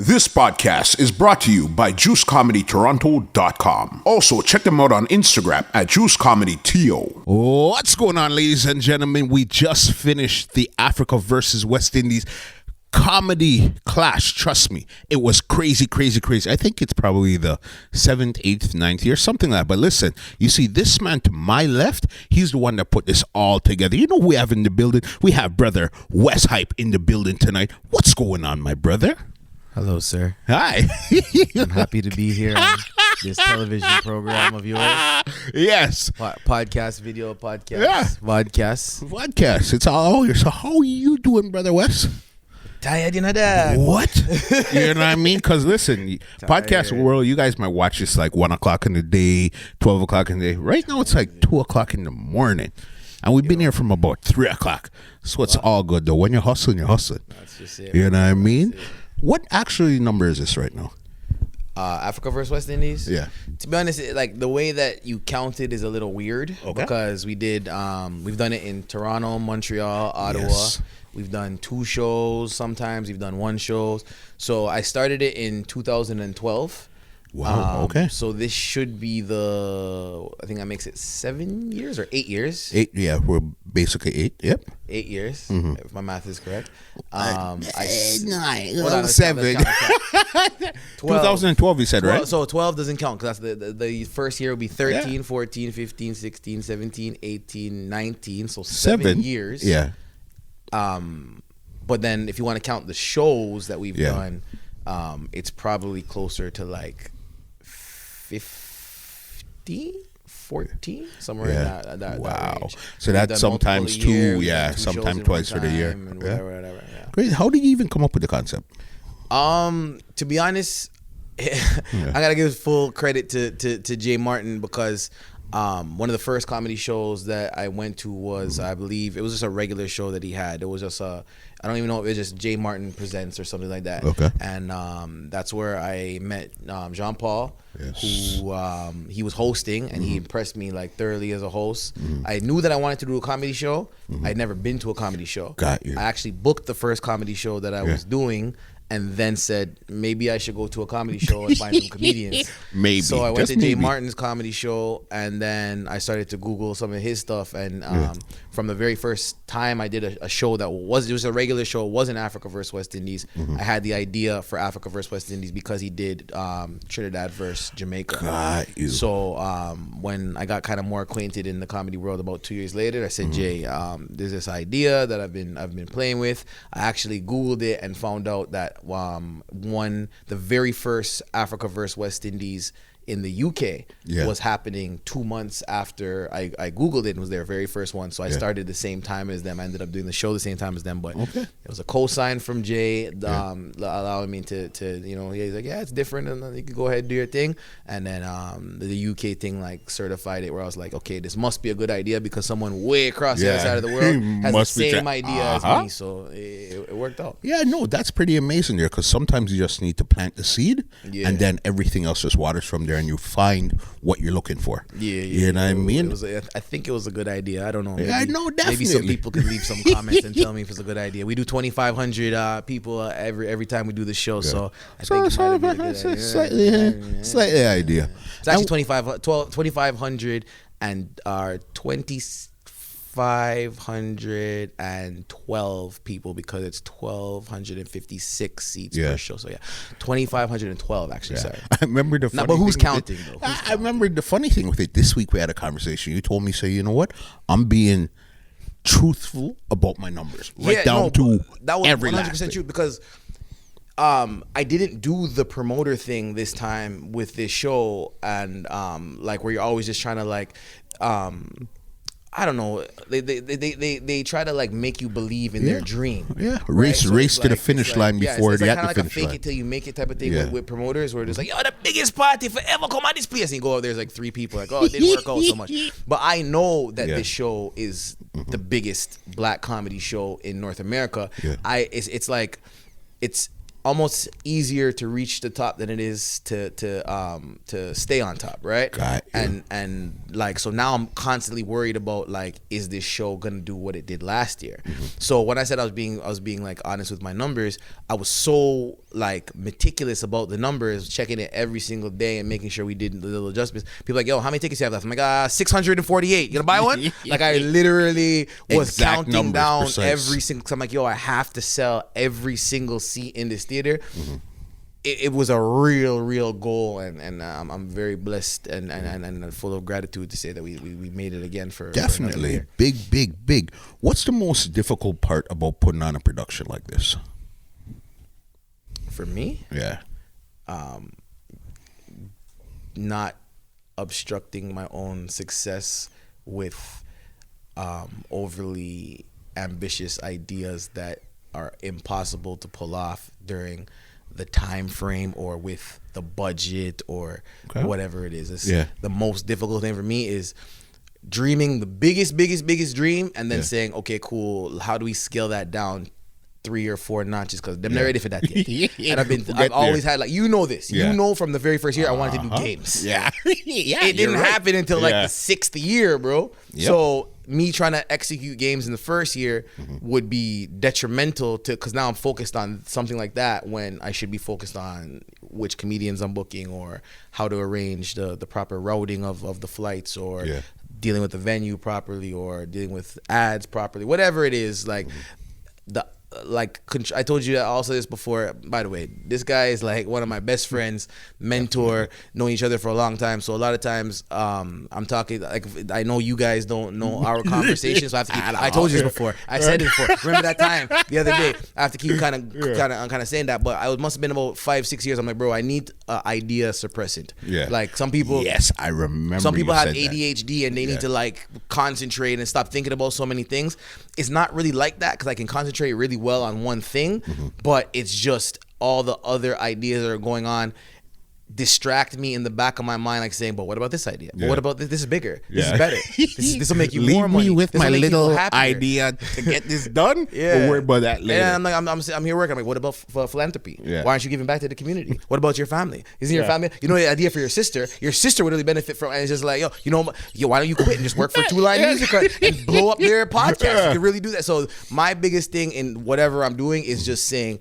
This podcast is brought to you by JuiceComedyToronto.com. Also, check them out on Instagram at JuiceComedyTO. What's going on, ladies and gentlemen? We just finished the Africa versus West Indies comedy clash. Trust me, it was crazy. I think it's probably the 7th, 8th, 9th year, something like that. But listen, you see this man to my left, he's the one that put this all together. You know who we have in the building? We have brother Wes Hype in the building tonight. What's going on, my brother? Hello, sir. Hi. I'm happy to be here on this television program of yours. Yes. Podcast, video, podcast, Yeah. Vodcast. It's all here. So how are you doing, brother Wes? Tired, you know that? What? You know what I mean? Because listen, podcast world, you guys might watch this like 1 o'clock in the day, 12 o'clock in the day. Right now it's like 2 o'clock in the morning. And we've been here from about 3 o'clock. So it's all good though. When you're hustling, you're hustling. That's just it. You know what I mean? What actually number is this right now? Africa versus West Indies? Yeah. To be honest, like the way that you counted is a little weird because we did, we've done it in Toronto, Montreal, Ottawa. Yes. We've done 2 shows sometimes. We've done 1 show. So I started it in 2012. Wow, okay. So this should be I think that makes it 7 years or 8 years. 8, yeah. We're basically 8, yep. 8 years, if my math is correct. 9, hold on, 7. 2012 you said, 12, right? so 12 doesn't count because that's the first year will be 13, 14, 15, 16, 17, 18, 19. So 7 years. Yeah. But then if you want to count the shows that we've done, it's probably closer to like 15, 14, somewhere in that wow. range. So that's sometimes 2, sometimes twice for the year. Whatever. Great. How did you even come up with the concept? To be honest, I gotta give full credit to Jay Martin because one of the first comedy shows that I went to was, I believe, it was just a regular show that he had. It was just I don't even know if it was just Jay Martin Presents or something like that. Okay. And that's where I met Jean Paul, yes. who he was hosting, and he impressed me like thoroughly as a host. I knew that I wanted to do a comedy show. I'd never been to a comedy show. Got you. I actually booked the first comedy show that I was doing, and then said maybe I should go to a comedy show and find some comedians. Maybe. So I went to Jay Martin's comedy show, and then I started to Google some of his stuff. And from the very first time I did a show it was a regular show, it wasn't Africa versus West Indies. I had the idea for Africa versus West Indies because he did Trinidad versus Jamaica. Got you. So when I got kind of more acquainted in the comedy world about 2 years later, I said, Jay, there's this idea that I've been playing with. I actually Googled it and found out that the very first Africa versus West Indies in the UK was happening 2 months after I Googled it, and was their very first one. So I started the same time as them. I ended up doing the show the same time as them, but it was a co-sign from Jay allowing me to he's like, yeah, it's different, and you can go ahead and do your thing. And then the UK thing like certified it, where I was like, okay, this must be a good idea because someone way across the other side of the world has the same idea as me. So it worked out. Yeah, no, that's pretty amazing there, because sometimes you just need to plant the seed and then everything else just waters from there and you find what you're looking for. You know what I mean? I think it was a good idea. I don't know. Maybe, definitely. Maybe some people could leave some comments and tell me if it's a good idea. We do 2,500 people every time we do the show, so I think it might be a good idea. Slightly idea. It's actually 2,500 and 2,512 people because it's 1,256 seats per show. So 2,512 actually. Sorry, I remember the. But who's counting though? I remember the funny thing with it. This week we had a conversation. You told me, say, you know what? I'm being truthful about my numbers, down to that was every 100% true because. I didn't do the promoter thing this time with this show, and like where you're always just trying to like I don't know. They try to like make you believe in their dream. Yeah, race to the finish line before it's they like at the finish line. Fake it till you make it type of thing with promoters, where it's like, yo, the biggest party forever, come on this place, and you go out there's like 3 people, like, oh, it didn't work out so much. But I know that this show is the biggest black comedy show in North America. It's almost easier to reach the top than it is to stay on top, right? Got you. And like, so now I'm constantly worried about like, is this show gonna do what it did last year? So when I said I was being like honest with my numbers, I was so like meticulous about the numbers, checking it every single day and making sure we did the little adjustments. People like, yo, how many tickets you have left? I'm like, 648. You gonna buy one? Like, I literally was Exact counting numbers, down precise. every single. Cause I'm like, yo, I have to sell every single seat in this theater. It was a real goal, and I'm very blessed and full of gratitude to say that we made it again for another Definitely. year. Big. What's the most difficult part about putting on a production like this? For me, Yeah. not obstructing my own success with overly ambitious ideas that are impossible to pull off during the time frame or with the budget or whatever it is. It's the most difficult thing for me is dreaming the biggest dream and then saying, okay, cool, how do we scale that down 3 or 4 notches, because I'm not ready for that yet. And I've always had, like, you know this. You know from the very first year I wanted to do games. It didn't happen until like the 6th year, bro. So me trying to execute games in the first year would be detrimental to, because now I'm focused on something like that when I should be focused on which comedians I'm booking or how to arrange the proper routing of the flights or dealing with the venue properly or dealing with ads properly, whatever it is. Like I told you also this before, by the way, this guy is like one of my best friends, mentor, knowing each other for a long time. So a lot of times I'm talking, like, I know you guys don't know our conversations, so I have to keep, I told you this before, I said it before, remember that time the other day, I have to keep kind of saying that, but I must have been about 5-6 years. I'm like, bro, I need idea suppressant. Like some people, yes, I remember, some people have ADHD and they need to like concentrate and stop thinking about so many things. It's not really like that, because I can concentrate really well on one thing, but it's just all the other ideas that are going on distract me in the back of my mind, like saying, but what about this idea? But what about this? This is bigger. This is better. This will make you more money. Leave me with This my will make little people happier. idea to get this done. We'll worry about that later. And I'm here working. I'm like, what about philanthropy? Why aren't you giving back to the community? What about your family? Isn't your family, you know, the idea for your sister would really benefit from, and it's just like, yo, why don't you quit and just work for Two Line Music and blow up their podcast? You can really do that. So my biggest thing in whatever I'm doing is just saying,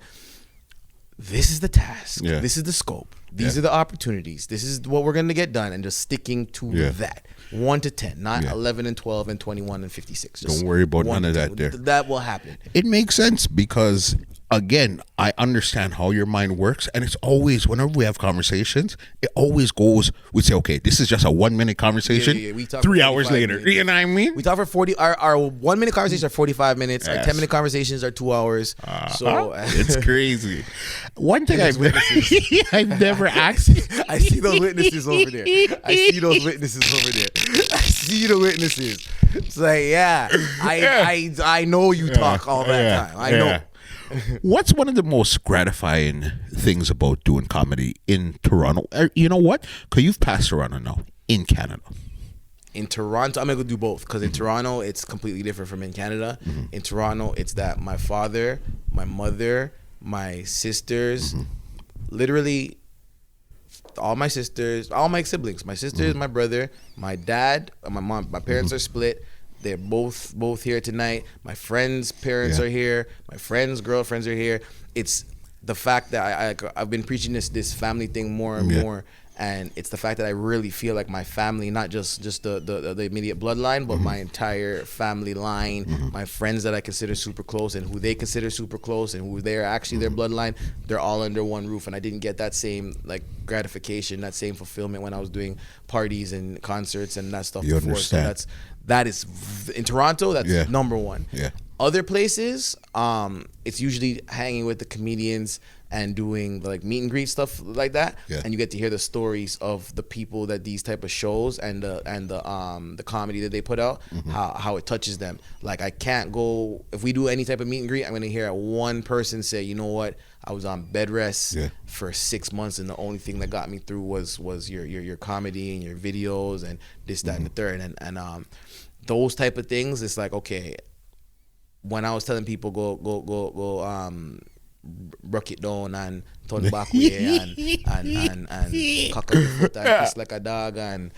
this is the task. This is the scope. These are the opportunities. This is what we're going to get done, and just sticking to that. 1 to 10, not 11 and 12 and 21 and 56. Just don't worry about none of that there. That will happen. It makes sense because, again, I understand how your mind works, and it's always, whenever we have conversations, it always goes, we say, okay, this is just a 1-minute conversation. We talk 3 hours later. minutes. You know what I mean? We talk for 40, our 1-minute conversations are 45 minutes. Our 10-minute conversations are 2 hours. So it's crazy. One thing I've never asked. I see those witnesses over there. I see those witnesses over there. I see the witnesses. It's like, I know you talk all that time. I know. What's one of the most gratifying things about doing comedy in Toronto? You know what? Because you've passed Toronto now, in Canada. In Toronto, I'm going to do both, because in Toronto, it's completely different from in Canada. In Toronto, it's that my father, my mother, my sisters, literally all my sisters, all my siblings, my sisters, my brother, my dad, my mom, my parents are split. They're both here tonight. My friends' parents are here. My friends' girlfriends are here. It's the fact that I've been preaching this family thing more and more, and it's the fact that I really feel like my family, not just the immediate bloodline, but my entire family line, my friends that I consider super close and who they consider super close and who they're actually their bloodline, they're all under one roof. And I didn't get that same like gratification, that same fulfillment when I was doing parties and concerts and that stuff before. Understand. So that is in Toronto, that's number one. Other places, it's usually hanging with the comedians and doing like meet and greet stuff like that, and you get to hear the stories of the people that these type of shows and the comedy that they put out, how it touches them. Like, I can't go, if we do any type of meet and greet, I'm gonna hear one person say, you know what, I was on bed rest for 6 months, and the only thing that got me through was your comedy and your videos and this, that, and the third, and those type of things. It's like, okay, when I was telling people go broke it down and turn back way and cock up your foot and piss like a dog and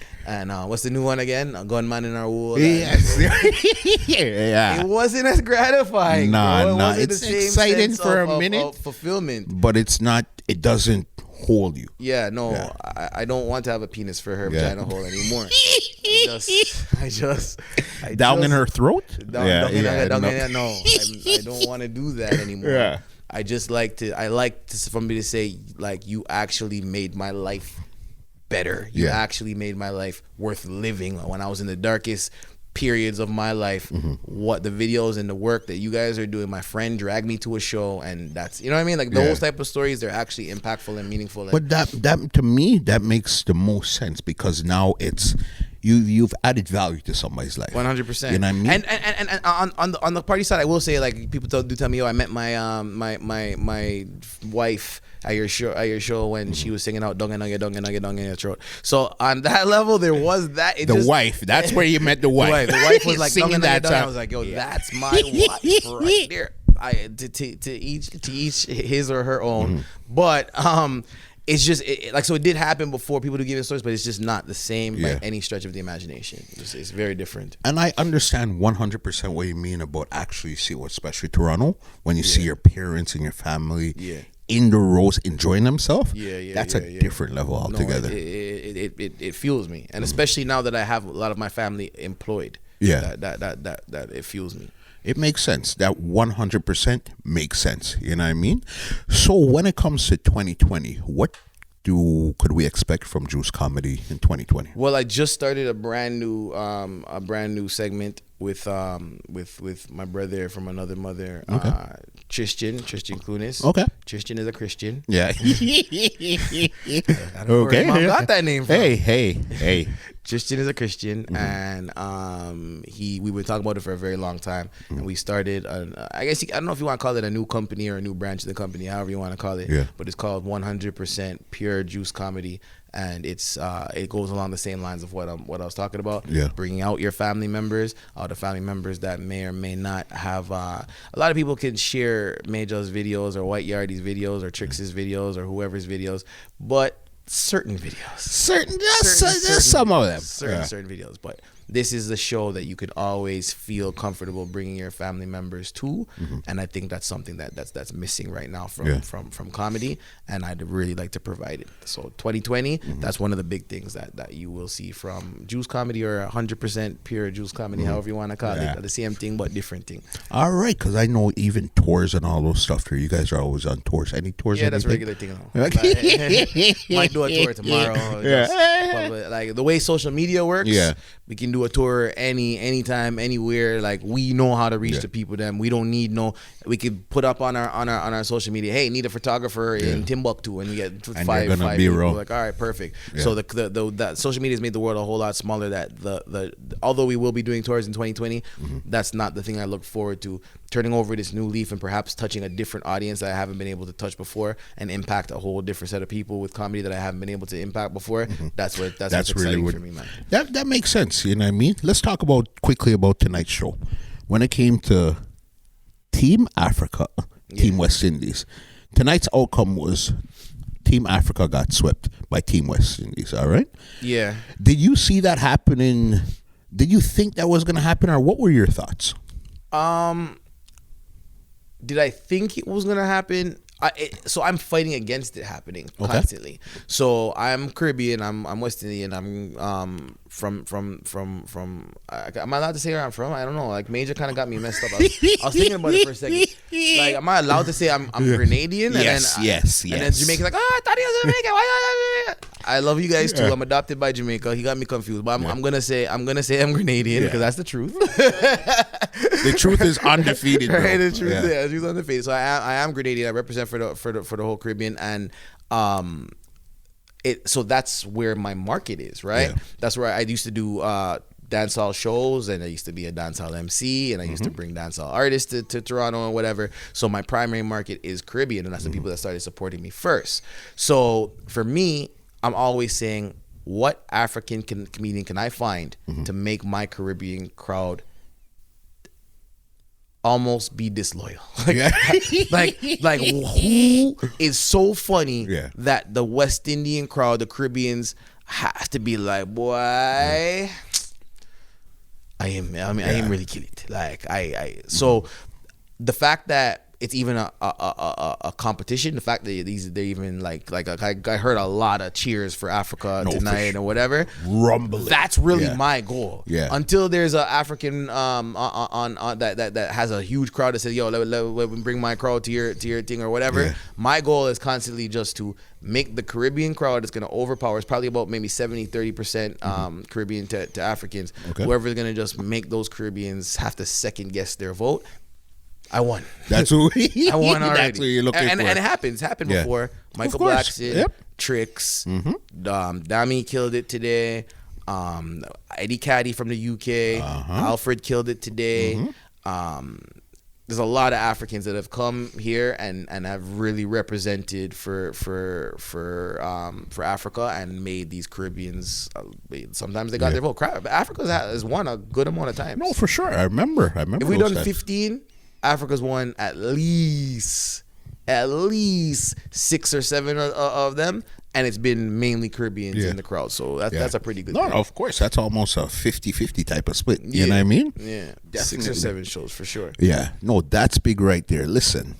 what's the new one again? A gunman in our wool. Yes. Yeah. It wasn't as gratifying. No, bro. It it's the same exciting sense for of, a minute, of fulfillment. but it's not. It doesn't hold you. Yeah, no, yeah. I don't want to have a penis for her vagina hole anymore. I just down in her throat. No, I don't want to do that anymore. Yeah. I like somebody to say like, you actually made my life better. You actually made my life worth living. When I was in the darkest periods of my life, what the videos and the work that you guys are doing, my friend dragged me to a show, and that's, you know what I mean, like those type of stories, they're actually impactful and meaningful. But that to me, that makes the most sense, because now it's you've added value to somebody's life. 100%. You know what I mean? And on the party side, I will say, like, people do tell me, I met my my wife at your show when she was singing out "Dung and in your throat." So on that level, there was that. Wife. That's where you met the wife. The wife was like singing that. I was like, yo, that's my wife right there. To each his or her own. But it's just so it did happen before. People do give stories, but it's just not the same by any stretch of the imagination. It's very different. And I understand 100% what you mean about actually especially Toronto, when you see your parents and your family in the rows enjoying themselves. That's a different level altogether. No, it fuels me, and especially now that I have a lot of my family employed. That it fuels me. It makes sense. That 100% makes sense. You know what I mean? So when it comes to 2020, what could we expect from Juice Comedy in 2020? Well, I just started a brand new segment with my brother from another mother, Tristan Clunis. Okay. Tristan is a Christian. Yeah. I don't know where mom got that name from. Hey. Tristan is a Christian, and we were talking about it for a very long time, and we started. I guess I don't know if you want to call it a new company or a new branch of the company, however you want to call it. But it's called 100% Pure Juice Comedy, and it goes along the same lines of what I was talking about. Bringing out your family members, all the family members that may or may not have. A lot of people can share Major's videos or White Yardie's videos or Trix's videos or whoever's videos, but certain videos. Certain some of them. Certain videos. But this is the show that you could always feel comfortable bringing your family members to. And I think that's something that's missing right now from comedy. And I'd really like to provide it. So 2020, that's one of the big things that you will see from Juice Comedy, or 100% Pure Juice Comedy, however you want to call it. The same thing, but different thing. All right, because I know even tours and all those stuff there, you guys are always on tours. Any tours? Yeah, that's a regular thing. Might do a tour tomorrow. But like the way social media works, we can do a tour anytime, anywhere. Like, we know how to reach the people. Them we don't need we could put up on our social media, hey, need a photographer in Timbuktu, and we get five people. Like, all right, perfect. So the social media has made the world a whole lot smaller. That although we will be doing tours in 2020, that's not the thing I look forward to. Turning over this new leaf and perhaps touching a different audience that I haven't been able to touch before, and impact a whole different set of people with comedy that I haven't been able to impact before. That's what's exciting for me, man. That makes sense. You know what I mean? Let's talk quickly about tonight's show. When it came to Team Africa, Team West Indies, tonight's outcome was Team Africa got swept by Team West Indies. All right? Yeah. Did you see that happening? Did you think that was going to happen, or what were your thoughts? Did I think it was gonna happen? So I'm fighting against it happening constantly. So I'm Caribbean. I'm West Indian. I'm from. Am I allowed to say where I'm from? I don't know. Like, Major kind of got me messed up. I was thinking about it for a second. Like, am I allowed to say I'm Grenadian? Yes. And then Jamaica's like, I thought he was Jamaican. Why? I love you guys too. I'm adopted by Jamaica. He got me confused, but I'm gonna say I'm Grenadian because that's the truth. The truth is undefeated. Right, the truth is undefeated. So I am Grenadian. I represent for the whole Caribbean, and so that's where my market is, right? That's where I used to do dancehall shows, and I used to be a dancehall MC, and I used to bring dancehall artists to Toronto and whatever. So my primary market is Caribbean, and that's the people that started supporting me first. So for me, I'm always saying, what African comedian can I find to make my Caribbean crowd almost be disloyal. Yeah. like who is so funny Yeah. that the West Indian crowd, the Caribbeans, have to be like, boy, I am really kill it. Like so the fact that it's even a competition, the fact that they're even like I heard a lot of cheers for Africa tonight or whatever. Rumbling. That's really my goal. Yeah. Until there's an African on that has a huge crowd that says, yo, let me bring my crowd to your thing or whatever. Yeah. My goal is constantly just to make the Caribbean crowd that's going to overpower. It's probably about maybe 70-30% Caribbean to Africans. Okay. Whoever's going to just make those Caribbeans have to second guess their vote. I won. That's who I won already. That's what you're looking and for. it happened Yeah. before. Michael course. Blackson, Yep. Tricks, Dami killed it today. Eddie Caddy from the UK, Alfred killed it today. There's a lot of Africans that have come here and have really represented for Africa and made these Caribbeans. Sometimes they got their vote. Africa has won a good amount of times. No, for sure. I remember. If we those done times. 15, Africa's won at least 6 or 7 of them, and it's been mainly Caribbeans in the crowd. So that's a pretty good thing. Of course. That's almost a 50-50 type of split. You know what I mean? Yeah. Definitely. 6 or 7 shows for sure. Yeah. No, that's big right there. Listen,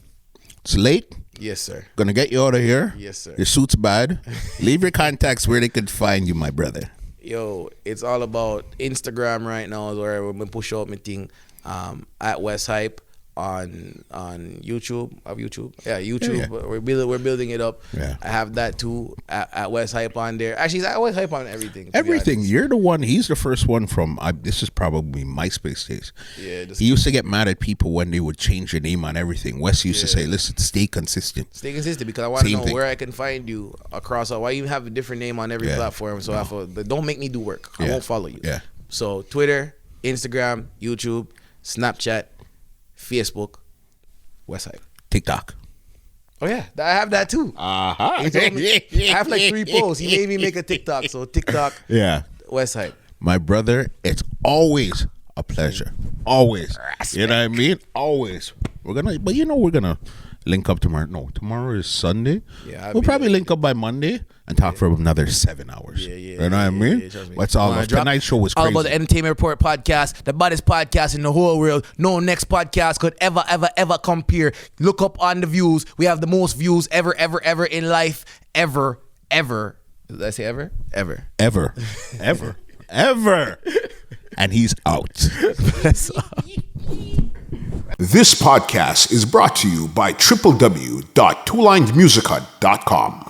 it's late. Yes, sir. Gonna get you out of here. Yes, sir. Your suit's bad. Leave your contacts where they could find you, my brother. Yo, it's all about Instagram right now is where we're gonna push out my thing at West Hype on YouTube. YouTube. Yeah. We're building it up. Yeah. I have that too at West Hype on there. Actually, it's at West Hype on everything. to be Everything. honest. You're the one. He's the first one from. This is probably MySpace days. Yeah, He used to get mad at people when they would change your name on everything. Wes used to say, "Listen, stay consistent." Stay consistent because I want to Same know thing. where I can find you across. Why you have a different name on every platform? So don't make me do work. I won't follow you. Yeah. So Twitter, Instagram, YouTube, Snapchat, Facebook, West Hype. TikTok. Oh yeah, I have that too. He told me- I have like 3 posts. He made me make a TikTok. So TikTok, Yeah. West Hype. My brother, it's always a pleasure. Always. You know what I mean? Always. We're gonna link up tomorrow. No, tomorrow is Sunday. Yeah, I'll we'll be probably there. link up by Monday and talk for another 7 hours. Yeah, You know what I mean? trust me. What's all Wanna of drop- tonight's show was all crazy. about the Entertainment Report podcast, the baddest podcast in the whole world. No next podcast could ever compare. Look up on the views. We have the most views ever in life. Ever. Did I say ever? Ever. Ever. And he's out. This podcast is brought to you by www.twolinedmusica.com.